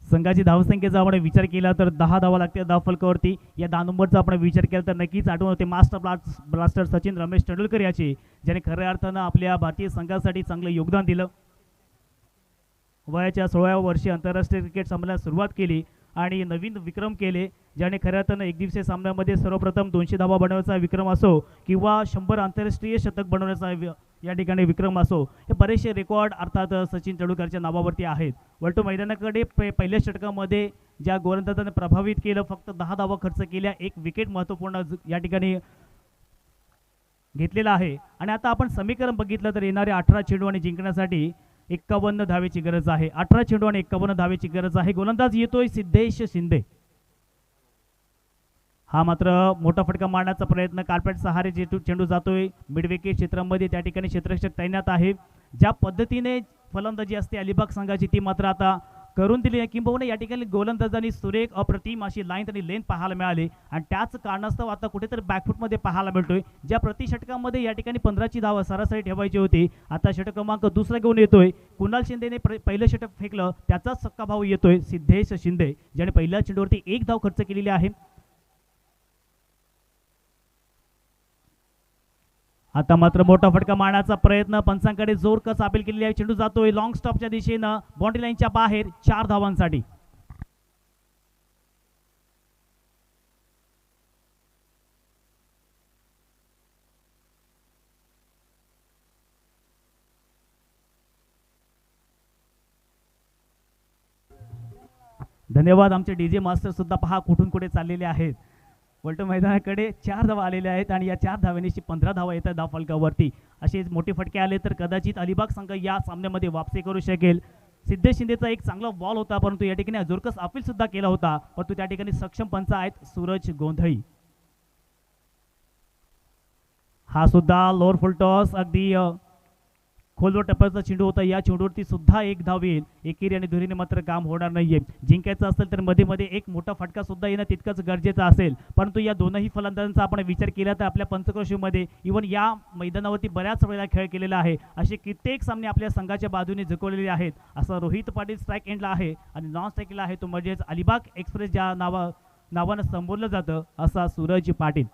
संघाची धावसंख्येचा आपण विचार केला तर 10 धावा लागते धावफलकावरती. या 10 नंबरचा आपण विचार केला तर नक्कीच आठवण होते मास्टर ब्लास्टर सचिन रमेश तेंडुलकर याची, ज्याने खऱ्या अर्थानं आपल्या भारतीय संघासाठी चांगलं योगदान दिलं. वयाच्या 16व्या वर्षी आंतरराष्ट्रीय क्रिकेट सामन्याला सुरुवात केली आणि नवीन विक्रम केले, ज्याने खऱ्या अर्थानं एकदिवसीय सामन्यामध्ये सर्वप्रथम 200 धावा बनवण्याचा विक्रम असो किंवा 100 आंतरराष्ट्रीय शतक बनवण्याचा या ठिकाणी विक्रम असो, हे बरेचसे रेकॉर्ड अर्थात सचिन तेंडुलकरच्या नावावरती आहेत. वलटो मैदानाकडे पहिल्या षटकामध्ये ज्या गोलंदाजाने प्रभावित केलं, फक्त 10 धावा खर्च केल्या, 1 विकेट महत्त्वपूर्ण या ठिकाणी घेतलेला आहे. आणि आता आपण समीकरण बघितलं तर येणारे 18 चेंडू आणि जिंकण्यासाठी 51 धावेची गरज आहे. 18 चेंडू आणि 51 धावेची गरज आहे. गोलंदाज येतोय सिद्धेश शिंदे. हा मात्र मोठा फटका मारण्याचा प्रयत्न, कार्पेट सहारे चेंडू जातोय मिडविकेट क्षेत्रामध्ये, त्या ठिकाणी क्षेत्ररक्षक तैनात आहे. ज्या पद्धतीने फलंदाजी असते अलिबाग संघाची ती मात्र आता करून दिली आहे. किंबहुना या ठिकाणी गोलंदाजांनी सुरेख अप्रतिम अशी लाईन आणि लेन पाहायला मिळाली आणि त्याच कारणास्तव आता कुठेतरी बॅकफुटमध्ये पाहायला मिळतोय. ज्या प्रति षटकामध्ये या ठिकाणी 15ची धाव सरासरी ठेवायची होती, आता षटक क्रमांक 2 घेऊन येतोय. कुणाल शिंदेने पहिलं षटक फेकलं, त्याचाच सक्का भाऊ येतोय सिद्धेश शिंदे, ज्याने पहिल्या चेंडूवरती 1 धाव खर्च केलेली आहे. आता मात्र मोठा फटका मारण्याचा प्रयत्न, पंचांकडे जोर कस अपील केलेली आहे. चेंडू जातोय लॉंग स्टॉपच्या दिशेनं बाउंड्री लाईनच्या बाहेर 4 धावांसाठी. धन्यवाद. आमचे डीजे मास्टर सुद्धा पहा कुठून कुठे चाललेले आहेत. वलटो मैदानाकडे 4 धावा आलेल्या आहेत आणि या 4 धाव्यांनी 15 धावा येतात धावफलकावरती. असे मोठे फटके आले तर कदाचित अलिबाग संघ या सामन्यामध्ये वापसी करू शकेल. सिद्धेश शिंदेचा एक चांगला बॉल होता, परंतु या ठिकाणी जोरकस अपील सुद्धा केला होता, परंतु त्या ठिकाणी सक्षम पंच आहेत सूरज गोंधळी. हा सुद्धा लोअर फुल टॉस अगदी खोलवर टप्प्याचा चेंडू होता. या चेंडूवरती सुद्धा एक धाव येईल. एकेरी आणि दुहेरीने मात्र काम होणार नाहीये. जिंकायचं असेल तर मध्ये मध्ये एक मोठा फटका सुद्धा येणं तितकंच गरजेचं असेल, परंतु या दोनही फलंदाजांचा आपण विचार केला तर आपल्या पंचक्रोशीमध्ये इव्हन या मैदानावरती बऱ्याच वेळा खेळ केलेला आहे. असे कित्येक सामने आपल्या संघाच्या बाजूने झुकवलेले आहेत. असं रोहित पाटील स्ट्राईक एंडला आहे आणि नॉन स्ट्राईकला आहे तो म्हणजेच अलिबाग एक्सप्रेस ज्या नावानं संबोधलं जातं असा सूरज पाटील.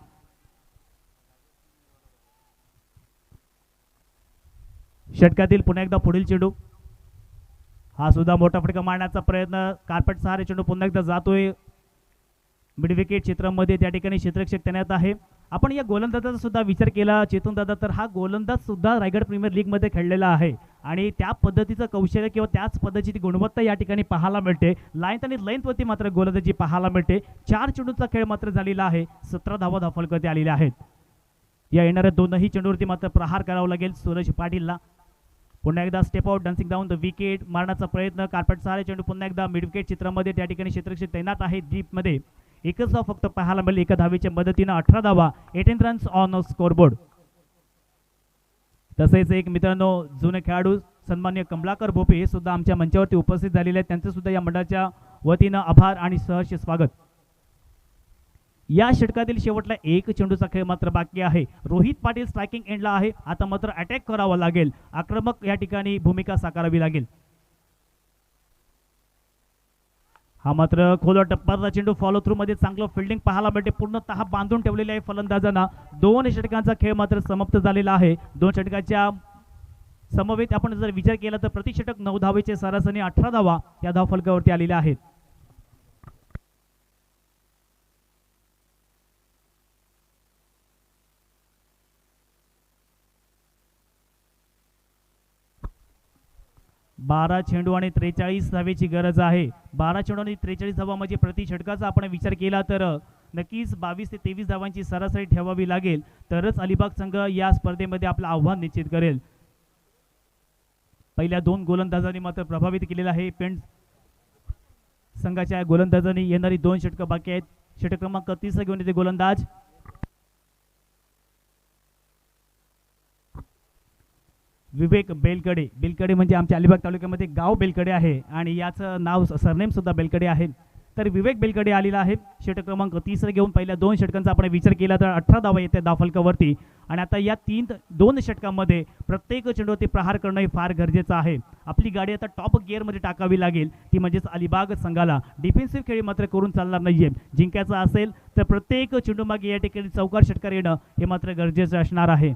षटकातील पुन्हा एकदा पुढील चेंडू. हा सुद्धा मोठा फटका मारण्याचा प्रयत्न. कार्पेट सहारे चेंडू पुन्हा एकदा जातोय मिड विकेट क्षेत्रामध्ये. त्या ठिकाणी क्षेत्ररक्षक तैनात आहे. आपण या गोलंदाजाचा सुद्धा विचार केला चेतन दादा, तर हा गोलंदाज सुद्धा रायगड प्रीमियर लीग मध्ये खेळलेला आहे आणि त्या पद्धतीचं कौशल्य किंवा त्याच पद्धतीची गुणवत्ता या ठिकाणी पाहायला मिळते. लाईन आणि लेंथवरती मात्र गोलंदाजी पाहायला मिळते. 4 चेंडूंचा खेळ मात्र झालेला आहे. 17 धावा धावफलकावरती आलेल्या आहेत. या येणाऱ्या दोनही चेंडूवरती मात्र प्रहार करावा लागेल सूरज पाटीलला. पुन्हा एकदा step out dancing down the wicket मारण्याचा प्रयत्न. कार्पेट सहारे चेंडू पुन्हा एकदा मिड विकेट चित्रामध्ये. त्या ठिकाणी क्षेत्ररक्षक तैनात आहे डीपमध्ये. एकच धाव फक्त पाहायला मिळेल. एका धावेच्या मदतीनं 18 धावा, 18 रन्स ऑन स्कोरबोर्ड. तसेच एक मित्रांनो जुने खेळाडू सन्मान्य कमलाकर भोपे हे सुद्धा आमच्या मंचावरती उपस्थित झालेले आहेत. त्यांचे सुद्धा या मंडळाच्या वतीनं आभार आणि सहर्ष स्वागत. या षटकातील शेवटला एक चेंडूचा खेळ मात्र बाकी आहे. रोहित पाटील स्ट्रायकिंग एंडला आहे. आता मात्र अटॅक करावा लागेल. आक्रमक या ठिकाणी भूमिका साकारावी लागेल. हा मात्र खोलवर टप्प्याचा चेंडू फॉलो थ्रू मध्ये चांगलं फिल्डिंग पाहायला मिळते. पूर्णतः बांधून ठेवलेले आहे फलंदाजांना. 2 षटकांचा खेळ मात्र समाप्त झालेला आहे. 2 षटकाच्या समवेत आपण जर विचार केला तर प्रति षटक 9 धावेचे सरासरी 18 धावा या धावफलकावरती आलेल्या आहेत. बारा चेंडू आणि 43 धावेची गरज आहे. 12 चेंडू आणि 43 धावा म्हणजे प्रति षटकाचा आपण विचार केला तर नक्कीच 22 ते 23 धावांची सरासरी ठेवावी लागेल, तरच अलिबाग संघ या स्पर्धेमध्ये आपलं आव्हान निश्चित करेल. पहिल्या 2 गोलंदाजांनी मात्र प्रभावित केलेला आहे. पेंट संघाच्या गोलंदाजांनी येणारी 2 षटकं बाकी आहेत. षटक क्रमांक 30 घेऊन येते गोलंदाज विवेक बेलकडे. बेलकडे म्हणजे आमच्या अलिबाग तालुक्यामध्ये गाव बेलकडे आहे आणि याचं नाव सरनेम सुद्धा बेलकडे आहे. तर विवेक बेलकडे आलेला आहे. षटक क्रमांक 30 घेऊन पहिल्या 2 षटकांचा आपण विचार केला तर 18 धावा येते धावफलकावरती आणि आता या 2 षटकांमध्ये प्रत्येक चेंडूवरती प्रहार करणं हे फार गरजेचं आहे. आपली गाडी आता टॉप गिअरमध्ये टाकावी लागेल. ती म्हणजेच अलिबाग संघाला डिफेन्सिव्ह खेळी मात्र करून चालणार नाहीये. जिंकायचं असेल तर प्रत्येक चेंडूमागे या ठिकाणी चौकार षटकार येणं हे मात्र गरजेचं असणार आहे.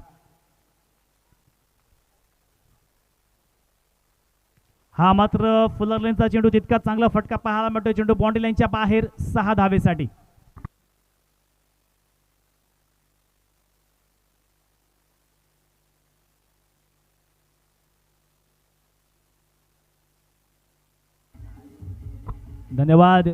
हा मात्र फुलर लाईनचा चेंडू तितका चांगला फटका पाहायला मिळतो. चेंडू बाउंड्री लाईनच्या बाहेर 6 धावेसाठी. धन्यवाद.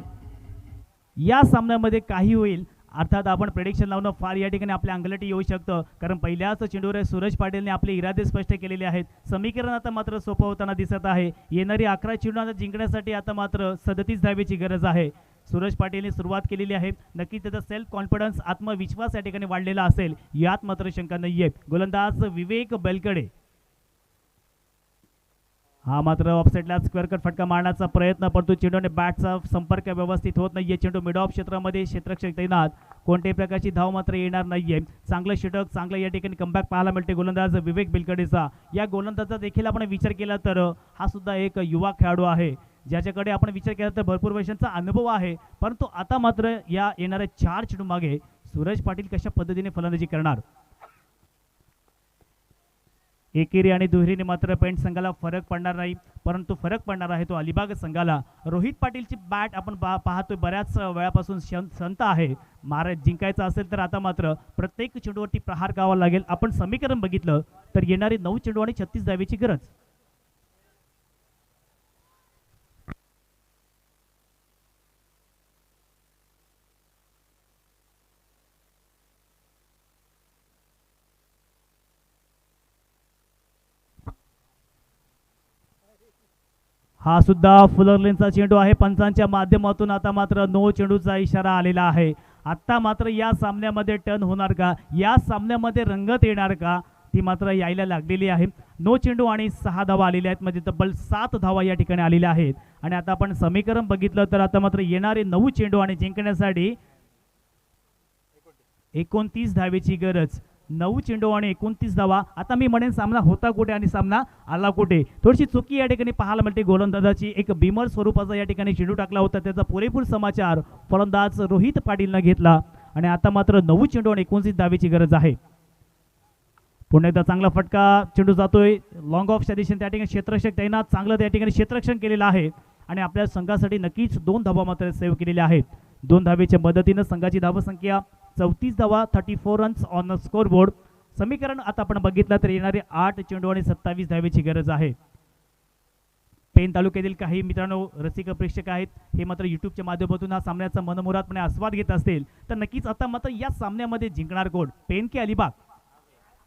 या सामन्यामध्ये काही होईल अर्थात आपण प्रेडिक्शन लावणं फार या ठिकाणी आपल्या अंगलटी येऊ शकतं, कारण पहिल्याच चेंडूवर सूरज पाटीलने आपले इरादे स्पष्ट केलेले आहेत. समीकरण आता मात्र सोपं होताना दिसत आहे. येणारी 11 चेंडू जिंकण्यासाठी आता मात्र 37 धावेची गरज आहे. सूरज पाटीलने सुरुवात केलेली आहे. नक्कीच त्याचा सेल्फ कॉन्फिडन्स आत्मविश्वास या ठिकाणी वाढलेला असेल यात मात्र शंका नाहीये. गोलंदाज विवेक बेलकडे. हा मात्र ऑफसाईडला स्क्वेअर कट फटका मारण्याचा प्रयत्न, परंतु चेंडूने बॅटचा संपर्क व्यवस्थित होत नाहीये. चेंडू मिड ऑफ क्षेत्रामध्ये क्षेत्ररक्षक तैनात. कोणत्याही प्रकारची धाव मात्र येणार नाहीये. चांगलं षटक, चांगलं या ठिकाणी कमबॅक पाहायला मिळते गोलंदाज विवेक बेलकडेचा. या गोलंदाजाचा देखील आपण विचार केला तर हा सुद्धा एक युवा खेळाडू आहे, ज्याच्याकडे आपण विचार केला तर भरपूर वर्षांचा अनुभव आहे. परंतु आता मात्र या येणाऱ्या 4 चेंडू मागे सूरज पाटील कशा पद्धतीने फलंदाजी करणार. एकेरी आणि दुहेरीने मात्र पेंट संघाला फरक पडणार नाही, परंतु फरक पडणार आहे तो अलिबाग संघाला. रोहित पाटीलची बॅट आपण पाहतोय बऱ्याच वेळापासून संत आहे. जिंकायचं असेल तर आता मात्र प्रत्येक चेंडूवरती प्रहार करावा लागेल. आपण समीकरण बघितलं तर येणारे 9 चेंडू आणि 36 धावेची गरज. हा सुद्धा फुलरलेनचा चेंडू आहे. पंचांच्या माध्यमातून आता मात्र नो चेंडूचा इशारा आलेला आहे. आता मात्र या सामन्यामध्ये टर्न होणार का, या सामन्यामध्ये रंगत येणार का, ती मात्र यायला लागलेली आहे. नो चेंडू आणि 6 धावा आलेल्या आहेत, म्हणजे तब्बल 7 धावा या ठिकाणी आलेल्या आहेत. आणि आता आपण समीकरण बघितलं तर आता मात्र येणारे 9 चेंडू आणि जिंकण्यासाठी 29 धावेची गरज. 9 चेंडू आणि 29 धावा. आता मी म्हणेन सामना होता कुठे आणि सामना आला कुठे. थोडीशी चुकी या ठिकाणी पाहायला मिळते. गोलंदाजाची एक बिमर स्वरूपाचा या ठिकाणी चेंडू टाकला होता, त्याचा पुरेपूर समाचार फलंदाज रोहित पाटीलनं घेतला. आणि आता मात्र 9 चेंडू आणि 29 धावेची गरज आहे. पुन्हा एकदा चांगला फटका चेंडू जातोय लॉंग ऑफच्या दिशेने. त्या ठिकाणी क्षेत्ररक्षक तैनात, चांगलं त्या ठिकाणी क्षेत्ररक्षण केलेलं आहे आणि आपल्या संघासाठी नक्कीच 2 धावा मात्र सेव्ह केलेल्या आहेत. 2 धावेच्या मदतीनं संघाची धावसंख्या 34 धावा, 34 रन्स ऑन द स्कोरबोर्ड. समीकरण आता आपण बघितलं तर येणारे 8 चेंडू आणि 27 धावेची गरज आहे. पेन तालुक्यातील काही मित्रांनो रसिक प्रेक्षक आहेत, हे मात्र यूट्यूबच्या माध्यमातून हा सामन्याचा मनमुरादपणे आस्वाद घेत असतील तर नक्कीच आता मात्र या सामन्यामध्ये जिंकणार कोण, पेन की अलिबाग.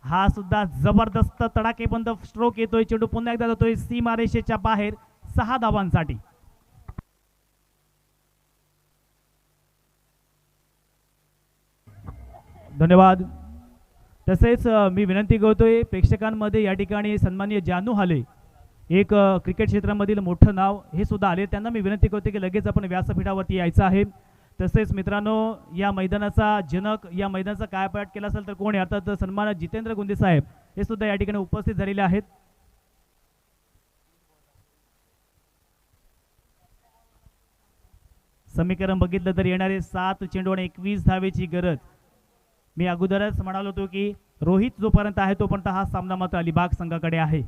हा सुद्धा जबरदस्त तडाखेबंद स्ट्रोक येतोय. चेंडू पुन्हा एकदा जातोय सीमारेषेच्या बाहेर 6 धावांसाठी. धन्यवाद. तसेच मी विनंती करतोय प्रेक्षकांमध्ये या ठिकाणी सन्माननीय जानू हाले, एक क्रिकेट क्षेत्रामधील मोठं नाव, हे सुद्धा आले. त्यांना मी विनंती करते की लगेच आपण व्यासपीठावरती यायचं आहे. तसेच मित्रांनो या मैदानाचा जनक, या मैदानाचा कायापालट केला असेल तर कोण आहे, अर्थात सन्मान जितेंद्र गुंदे साहेब हे सुद्धा या ठिकाणी उपस्थित झालेले आहेत. समीकरण बघितलं तर येणारे 7 चेंडू आणि 21 धावेची गरज. मी अगोदरच म्हणालो होतो की रोहित जोपर्यंत आहे तोपर्यंत हा सामना मात्र अलिबाग संघाकडे आहे.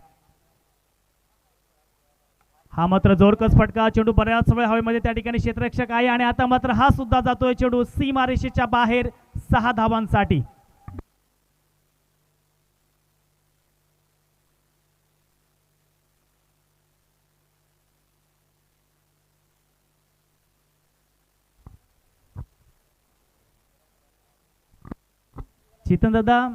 हा मात्र जोरकस फटका, चेंडू बऱ्याच वेळ हवेमध्ये, त्या ठिकाणी क्षेत्ररक्षक आहे आणि आता मात्र हा सुद्धा जातोय चेंडू सीमारेषेच्या बाहेर 6 धावांसाठी. चेतन दादा,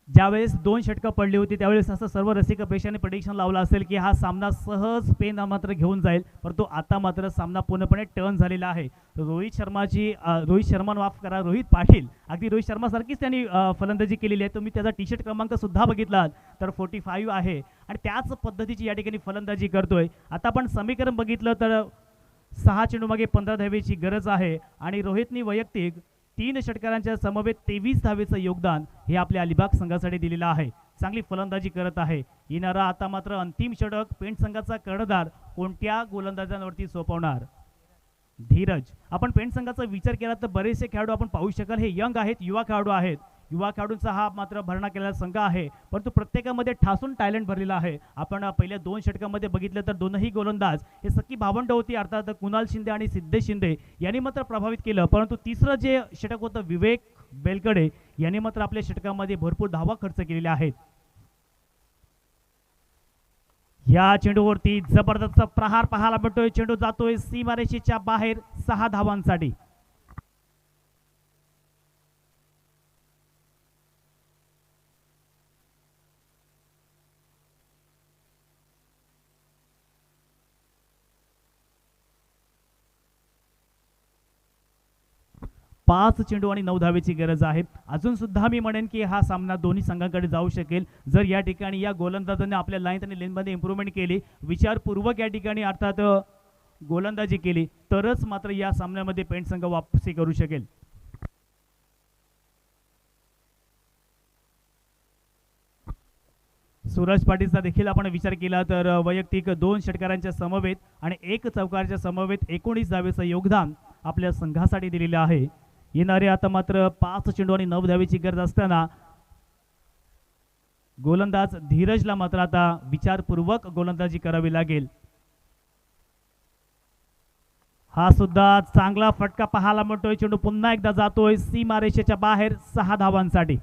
ज्यावेळेस 2 षटकं पडली होती त्यावेळेस असं सर्व रसिक प्रेक्षकांनी प्रेडिक्शन लावलं असेल की हा सामना सहज पेन मात्र घेऊन जाईल, परंतु आता मात्र सामना पूर्णपणे टर्न झालेला आहे. रोहित शर्मा माफ करा, रोहित पाटील, अगदी रोहित शर्मा सारखीच त्यांनी फलंदाजी केलेली आहे. तुम्ही त्याचा टी शर्ट क्रमांक सुद्धा बघितलात तर 45 आहे आणि त्याच पद्धतीची या ठिकाणी फलंदाजी करतोय. आता आपण समीकरण बघितलं तर 6 चेंडू मागे 15 धावेची गरज आहे आणि रोहितनी वैयक्तिक 3 षटकारांच्या समवेत 23 धावेचं योगदान हे आपल्या अलिबाग संघासाठी दिलेलं आहे. चांगली फलंदाजी करत आहे. येणारा आता मात्र अंतिम षटक पेंट संघाचा कर्णधार कोणत्या गोलंदाजांवरती सोपवणार, धीरज. आपण पेंट संघाचा विचार केला तर बरेचसे खेळाडू आपण पाहू शकाल, हे यंग आहेत, युवा खेळाडू आहेत. युवा खेळाडूंचा हा मात्र भरणा केलेला संघ आहे, परंतु प्रत्येकामध्ये ठासून टॅलेंट भरलेला आहे. आपण पहिल्या 2 षटकामध्ये बघितलं तर दोनही गोलंदाज हे सख्खी भावंड होती, अर्थात कुणाल शिंदे आणि सिद्धेश शिंदे यांनी मात्र प्रभावित केलं. परंतु तिसरं जे षटक होतं विवेक बेलकडे यांनी मात्र आपल्या षटकामध्ये भरपूर धावा खर्च केलेल्या आहेत. या चेंडूवरती जबरदस्त प्रहार पाहायला मिळतोय. चेंडू जातोय सीमारेषेच्या बाहेर 6 धावांसाठी. पाच चेंडू आणि 9 धावेची गरज आहे. अजून सुद्धा मी म्हणेन की हा सामना दोन्ही संघांकडे जाऊ शकेल जर या ठिकाणी या गोलंदाजांनी आपल्या लाईन आणि लेनमध्ये इम्प्रूव्हमेंट केली, विचारपूर्वक या ठिकाणी अर्थात गोलंदाजी केली, तरच मात्र या सामन्यामध्ये पेंट संघ वापसी करू शकेल. सूरज पाटीलचा देखील आपण विचार केला तर वैयक्तिक 2 षटकारांच्या समवेत आणि 1 चौकारच्या समवेत 19 धावेचं योगदान आपल्या संघासाठी दिलेलं आहे. येणारे आता मात्र 5 चेंडू आणि 9 धावेची गरज असताना गोलंदाज धीरजला मात्र आता विचारपूर्वक गोलंदाजी करावी लागेल. हा सुद्धा चांगला फटका पाहायला मिळतोय. चेंडू पुन्हा एकदा जातोय सीमारेषेच्या बाहेर 6 धावांसाठी.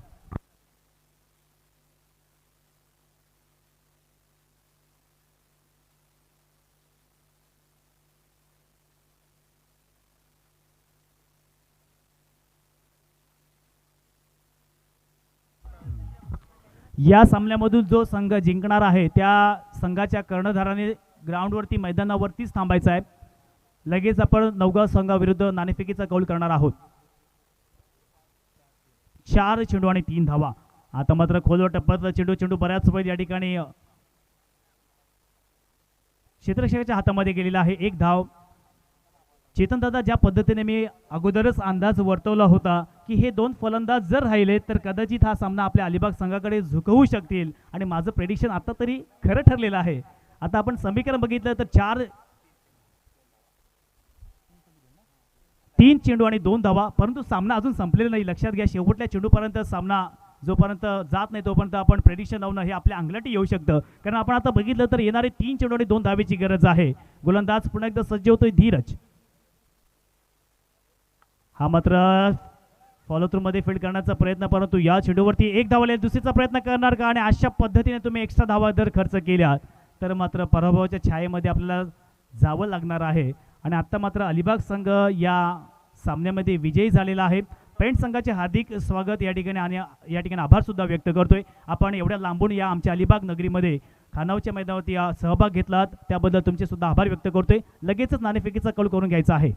या सामन्यामधून जो संघ जिंकणार आहे त्या संघाच्या कर्णधाराने ग्राउंडवरती मैदानावरतीच थांबायचं आहे. लगेच आपण नवगाव संघाविरुद्ध नाणेफेकीचा कौल करणार आहोत. 4 चेंडू आणि 3 धावा. आता मात्र खोलवर टप्प्यातला चेंडू बऱ्याच वेळ या ठिकाणी क्षेत्ररक्षकाच्या हातामध्ये गेलेला आहे. 1 धाव. चेतन दादा, ज्या पद्धतीने मी अगोदरच अंदाज वर्तवला होता की हे 2 फलंदाज जर राहिले तर कदाचित हा सामना आपल्या अलिबाग संघाकडे झुकवू शकतील आणि माझं प्रेडिक्शन आता तरी खरं ठरलेलं आहे. आता आपण समीकरण बघितलं तर 3 चेंडू आणि 2 धावा, परंतु सामना अजून संपलेला नाही. लक्षात घ्या, शेवटल्या चेंडूपर्यंत सामना जोपर्यंत जात नाही तोपर्यंत आपण प्रेडिक्शन लावणं हे आपल्या अंगलटी येऊ शकतं. कारण आपण आता बघितलं तर येणारे 3 चेंडू आणि 2 धावेची गरज आहे. गोलंदाज पुन्हा एकदा सज्ज होतोय धीरज. हा मात्र फॉलो थ्रू मध्ये फील्ड करण्याचा प्रयत्न, परंतु या चेंडूवरती 1 धाव आले. दुसरीचा प्रयत्न करणार का? आणि अशा पद्धतीने तुम्ही एक्स्ट्रा धावा जर खर्च केल्या तर मात्र पराभवाच्या छायेमध्ये आपल्याला जावं लागणार आहे. आणि आता मात्र अलिबाग संघ या सामन्यामध्ये विजयी झालेला आहे. पेंट संघाचे हार्दिक स्वागत या ठिकाणी आणि या ठिकाणी आभार सुद्धा व्यक्त करतोय. आपण एवढ्या लांबून या आमच्या अलिबाग नगरीमध्ये खानावच्या मैदानावरती सहभाग घेतलात त्याबद्दल तुमचे सुद्धा आभार व्यक्त करतोय. लगेचच नाणेफेकीचा कौल करून घ्यायचा आहे.